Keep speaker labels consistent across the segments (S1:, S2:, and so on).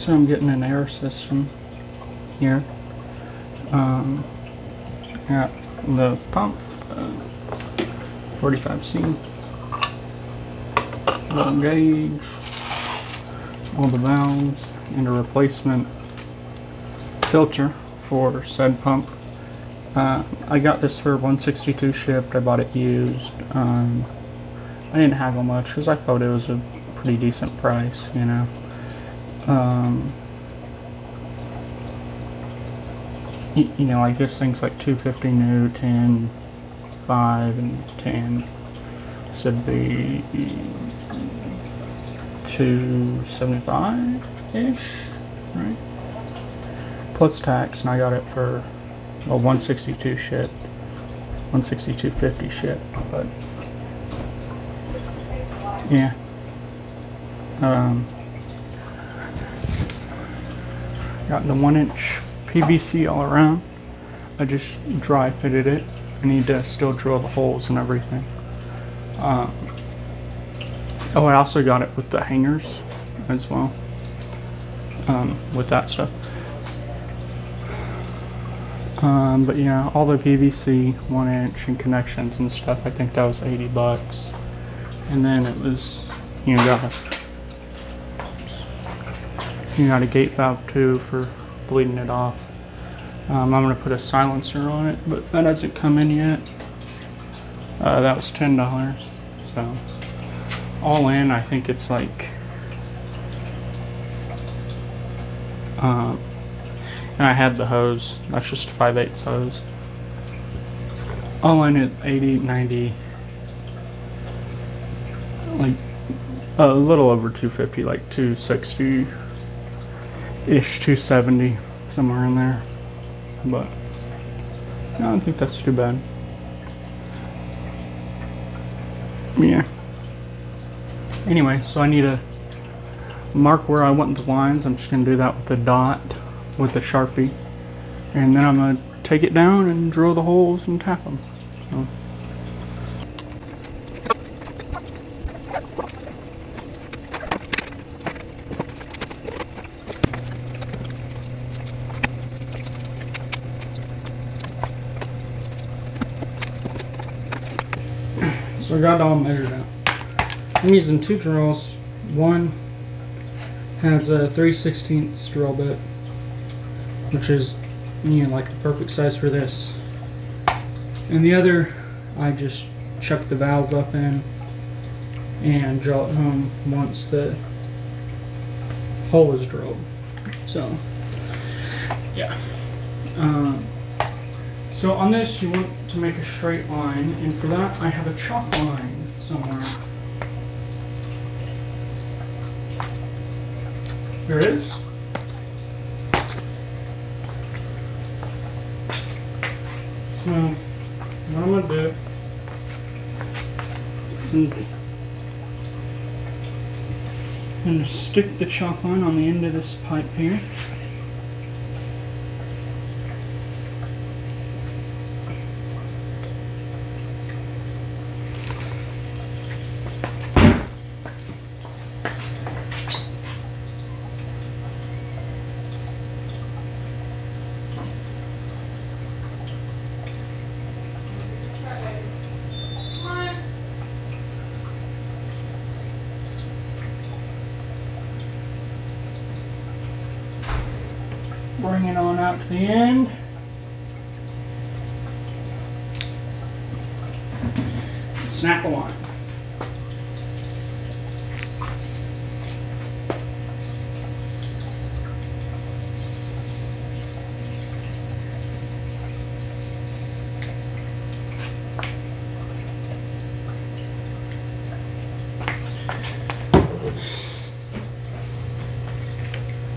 S1: So I'm getting an air system here. Got the pump, 45C, little gauge, all the valves, and a replacement filter for said pump. I got this for 162 shipped. I bought it used. I didn't haggle much because I thought it was a pretty decent price, you know. You know, I guess things like 250 new, 10, 5, and 10 should be 275-ish, right? Plus tax, and I got it for 162 shipped, 162.50 shipped, but yeah. Got the 1-inch PVC all around. I just dry fitted it. I need to still drill the holes and everything. Oh, I also got it with the hangers as well, with that stuff. But yeah, all the PVC 1-inch and connections and stuff, I think that was $80. And then it was, you got a gate valve too for bleeding it off. I'm gonna put a silencer on it, but that hasn't come in yet. That was $10. So all in, I think it's like, and I had the hose. That's just a 5/8 hose. All in at 80, 90, like a little over 250, like 260-ish, 270, somewhere in there. But I don't think that's too bad. Yeah. Anyway, so I need to mark where I want the lines. I'm just going to do that with a dot with a Sharpie. And then I'm going to take it down and drill the holes and tap them. So I got it all measured out. I'm using 2 drills. One has a 3/16 drill bit, which is, like the perfect size for this. And the other, I just chuck the valve up in and drill it home once the hole is drilled. So, yeah. So on this, you want to make a straight line, and for that, I have a chalk line somewhere. Here it is. So, what I'm going to do is I'm going to stick the chalk line on the end of this pipe here. Bring it on out to the end. Snap a line.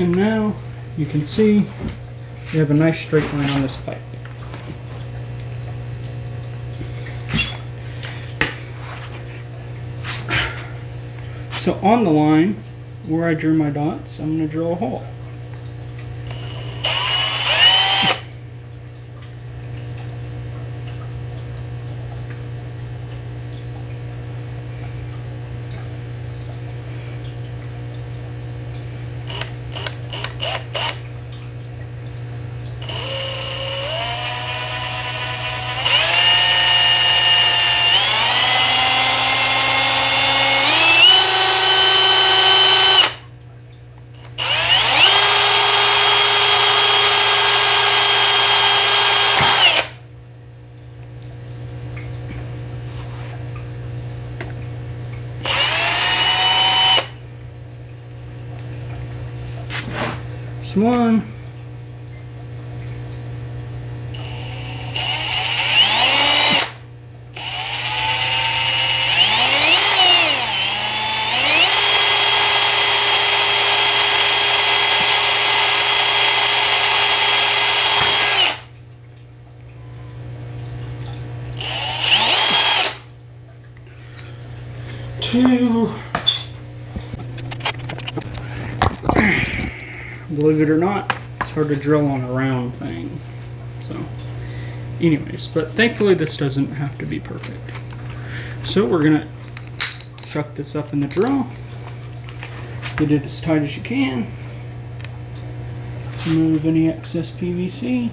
S1: And now you can see we have a nice straight line on this pipe. So on the line where I drew my dots, I'm going to drill a hole. There's one. Two. Believe it or not, it's hard to drill on a round thing. So, anyways, but thankfully this doesn't have to be perfect. So we're gonna chuck this up in the drill. Get it as tight as you can. Remove any excess PVC.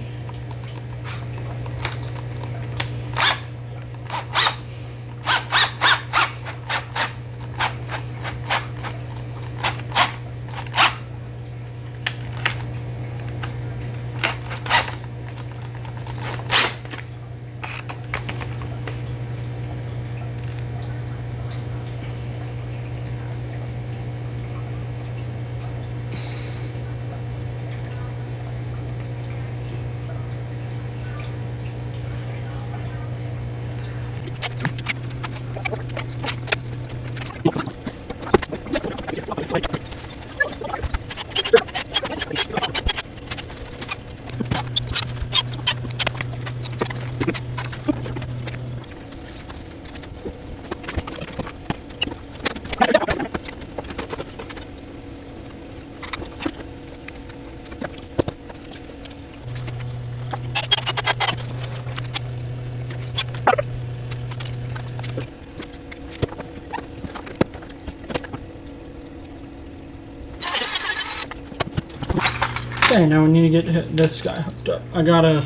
S1: Okay, now we need to get this guy hooked up. I got a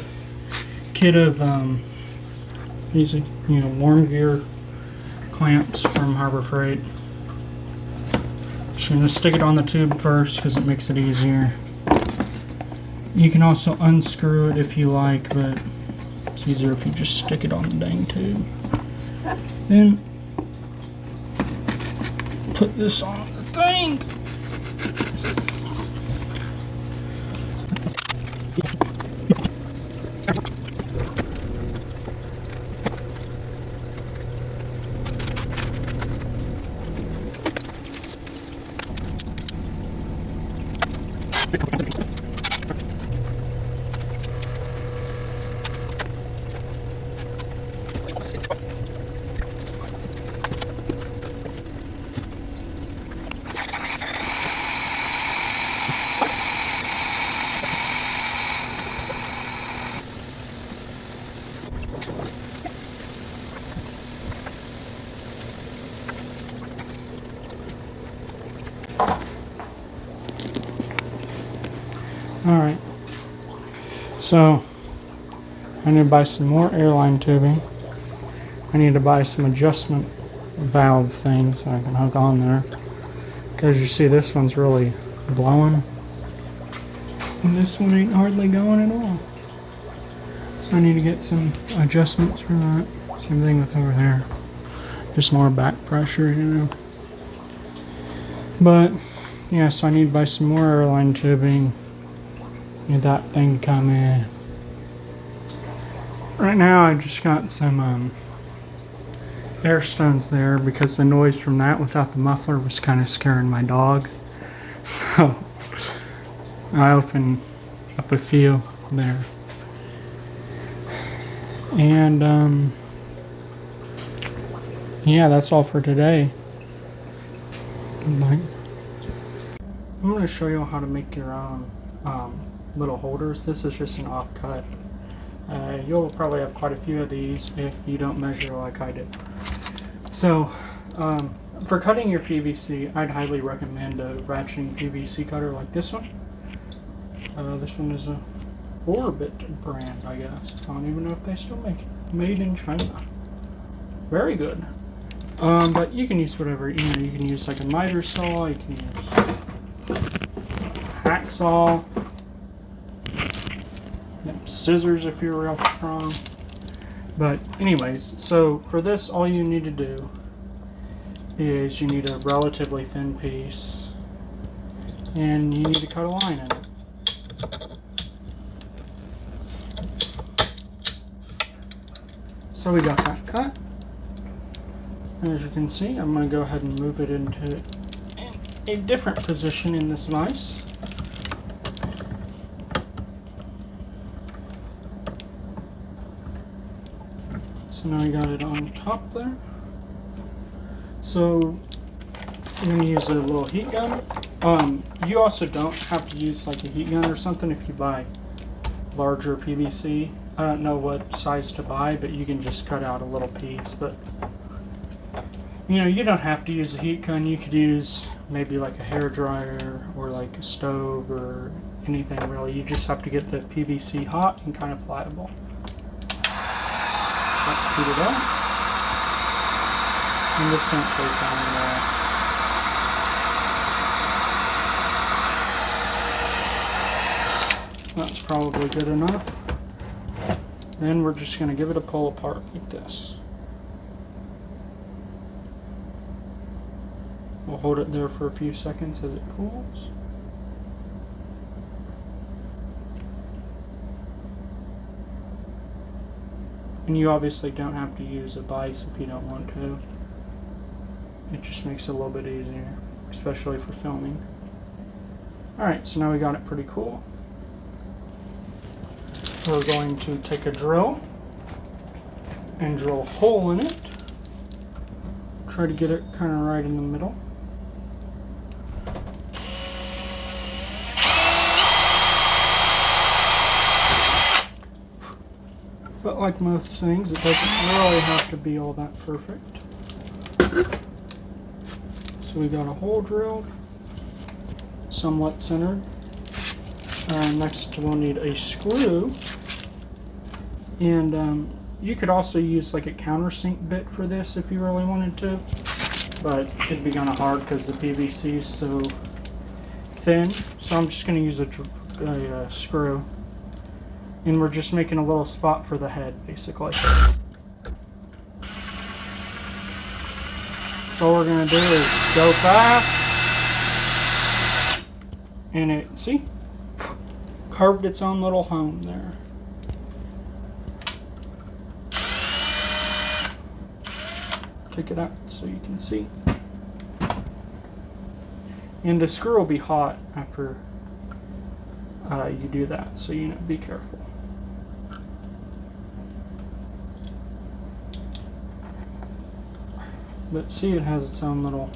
S1: kit of these, warm gear clamps from Harbor Freight. Just gonna stick it on the tube first because it makes it easier. You can also unscrew it if you like, but it's easier if you just stick it on the dang tube. Then put this on the thing. Alright, so I need to buy some more airline tubing. I need to buy some adjustment valve things so I can hook on there. Because you see this one's really blowing. And this one ain't hardly going at all. So I need to get some adjustments for that. Same thing with over there. Just more back pressure, But, yeah, so I need to buy some more airline tubing. Need that thing to come in. Right now I just got some air stones there because the noise from that without the muffler was kind of scaring my dog. So I opened up a few there. And yeah, that's all for today. I'm going to show you how to make your own little holders. This is just an offcut. You'll probably have quite a few of these if you don't measure like I did. So for cutting your PVC, I'd highly recommend a ratcheting PVC cutter like this one. This one is a Orbit brand, I guess. I don't even know if they still make it. Made in China. Very good. But you can use whatever. You can use like a miter saw. You can use hacksaw. Scissors if you're real strong. But anyways, so for this, all you need to do is you need a relatively thin piece, and you need to cut a line in it. So we got that cut. As you can see, I'm going to go ahead and move it into a different position in this vise. So now we got it on top there. So I'm going to use a little heat gun. You also don't have to use like a heat gun or something if you buy larger PVC. I don't know what size to buy, but you can just cut out a little piece. But you know, you don't have to use a heat gun. You could use maybe like a hair dryer or like a stove or anything really. You just have to get the PVC hot and kind of pliable. Let's heat it up. And this don't take long at all. That's probably good enough. Then we're just going to give it a pull apart like this. We'll hold it there for a few seconds as it cools. And you obviously don't have to use a vise if you don't want to. It just makes it a little bit easier, especially for filming. Alright, so now we got it pretty cool. We're going to take a drill and drill a hole in it. Try to get it kind of right in the middle. But like most things, it doesn't really have to be all that perfect. So we got a hole drilled, somewhat centered. Next we'll need a screw. And you could also use like a countersink bit for this if you really wanted to. But it'd be kind of hard because the PVC is so thin. So I'm just going to use a screw. And we're just making a little spot for the head, basically. So all we're going to do is go fast. And it, see? Carved its own little home there. Take it out so you can see. And the screw will be hot after you do that, so you know, be careful. But see, it has its own little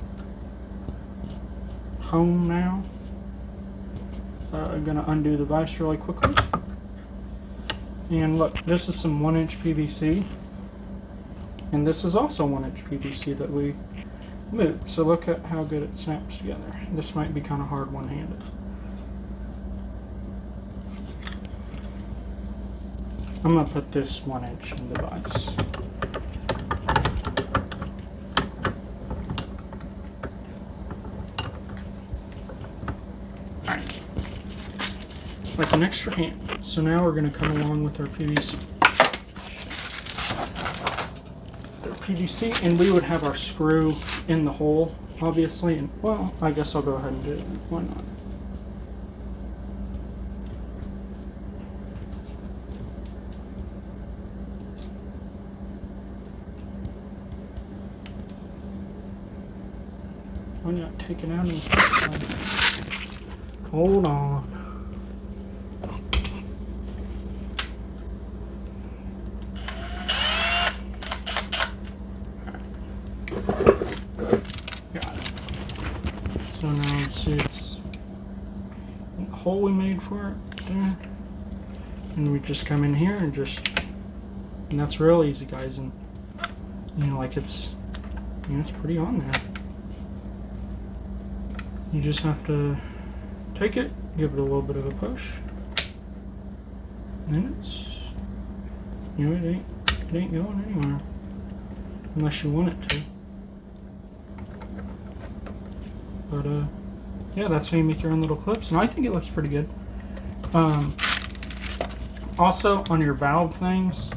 S1: home now. I'm going to undo the vise really quickly. And look, this is some 1-inch PVC. And this is also 1-inch PVC that we moved. So look at how good it snaps together. This might be kind of hard one-handed. I'm going to put this 1-inch in the vise. Alright. It's like an extra hand. So now we're going to come along with our PVC. And we would have our screw in the hole, obviously. And well, I guess I'll go ahead and do it. Why not? Why not take it out and hold on. Got it. So now see it's the hole we made for it there. And we just come in here and and that's real easy, guys. And you know, like it's pretty on there. You just have to take it, give it a little bit of a push, and it's, it ain't going anywhere unless you want it to. But yeah, that's how you make your own little clips, and I think it looks pretty good. Also, on your valve things,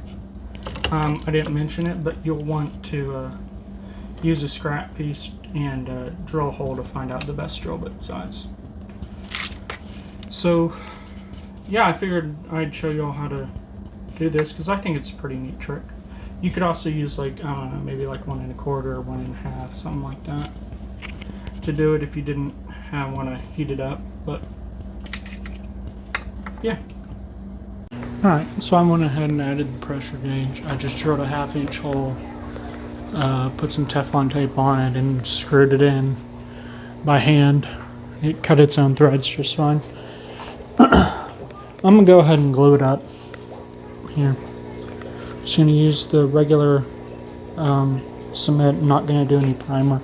S1: I didn't mention it, but you'll want to use a scrap piece and drill a hole to find out the best drill bit size. So yeah, I figured I'd show you all how to do this because I think it's a pretty neat trick. You could also use like, I don't know, maybe like 1 1/4 or 1 1/2, something like that, to do it if you didn't want to heat it up. But yeah. Alright, so I went ahead and added the pressure gauge. I just drilled a 1/2 inch hole, put some Teflon tape on it, and screwed it in by hand. It cut its own threads just fine. I'm going to go ahead and glue it up here. Just going to use the regular cement, not going to do any primer.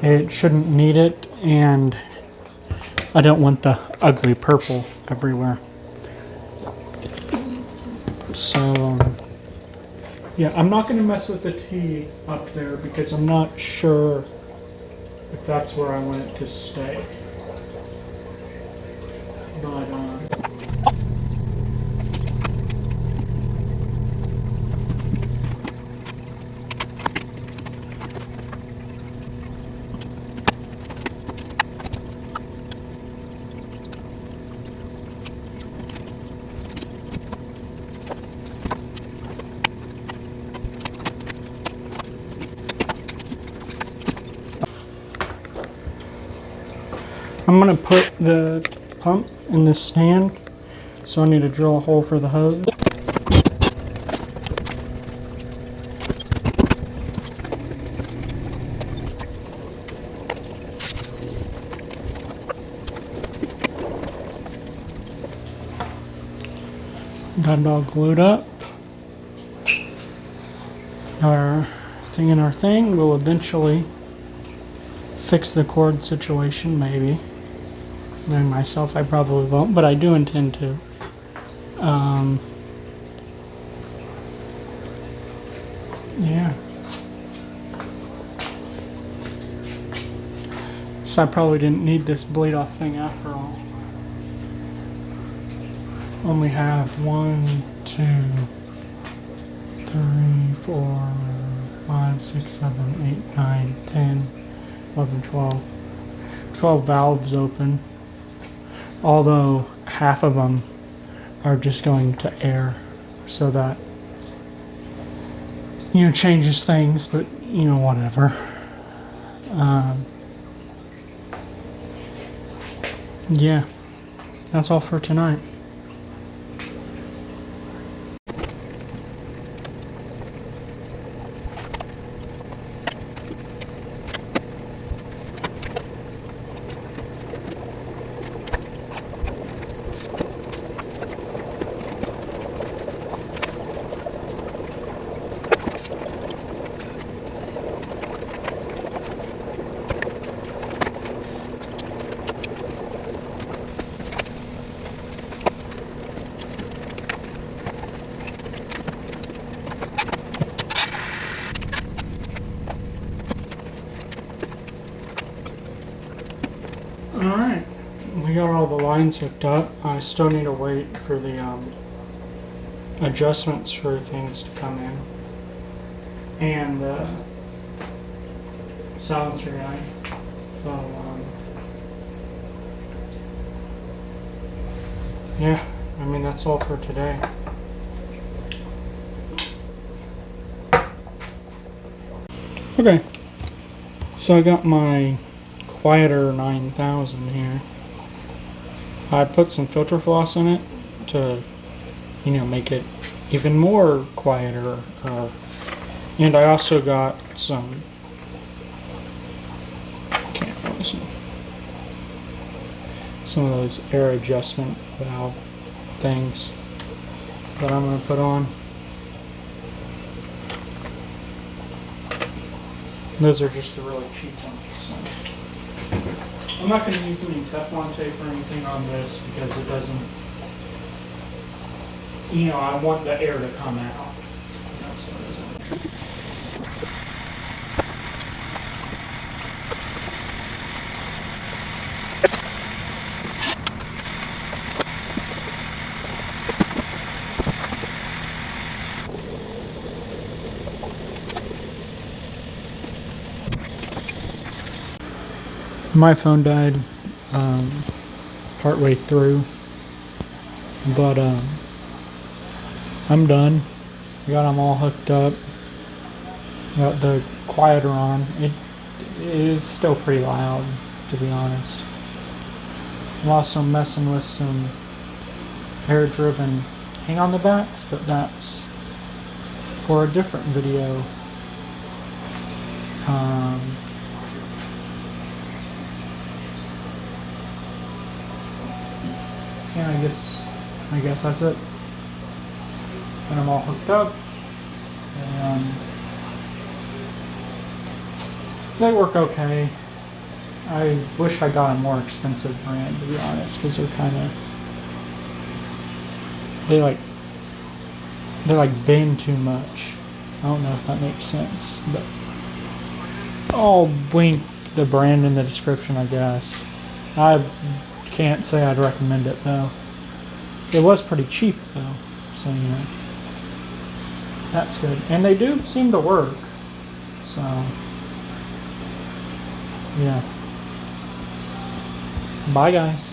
S1: It shouldn't need it, and I don't want the ugly purple everywhere. So, yeah, I'm not going to mess with the T up there because I'm not sure if that's where I want it to stay. But, I'm going to put the pump in this stand, so I need to drill a hole for the hose. Got it all glued up. Our thing in our thing will eventually fix the cord situation, maybe. Knowing myself, I probably won't, but I do intend to. Yeah. So I probably didn't need this bleed off thing after all. Only have 1, 2, 3, 4, 5, 6, 7, 8, 9, 10, 11, 12. 12 valves open. Although half of them are just going to air, so that, you know, changes things, but, you know, whatever. Yeah, that's all for tonight. Alright, we got all the lines hooked up. I still need to wait for the adjustment screw things to come in. And the silencer guy. So, yeah, I mean, that's all for today. Okay, so I got my Quieter 9000 here. I put some filter floss in it to, you know, make it even more quieter. And I also got some, some of those air adjustment valve things that I'm going to put on. Those are just the really cheap ones. So. I'm not going to use any Teflon tape or anything on this because it doesn't, you know, I want the air to come out. That's what it is. My phone died partway through, but I'm done. I got them all hooked up. the quieter on. It is still pretty loud, to be honest. I'm also messing with some air-driven hang on the backs, but that's for a different video. Yeah, I guess that's it. And I'm all hooked up, and they work okay. I wish I got a more expensive brand, to be honest, because they're like bend too much. I don't know if that makes sense, but I'll link the brand in the description, I guess. I can't say I'd recommend it though. It was pretty cheap though, so you know, that's good. And they do seem to work, so yeah. Bye guys.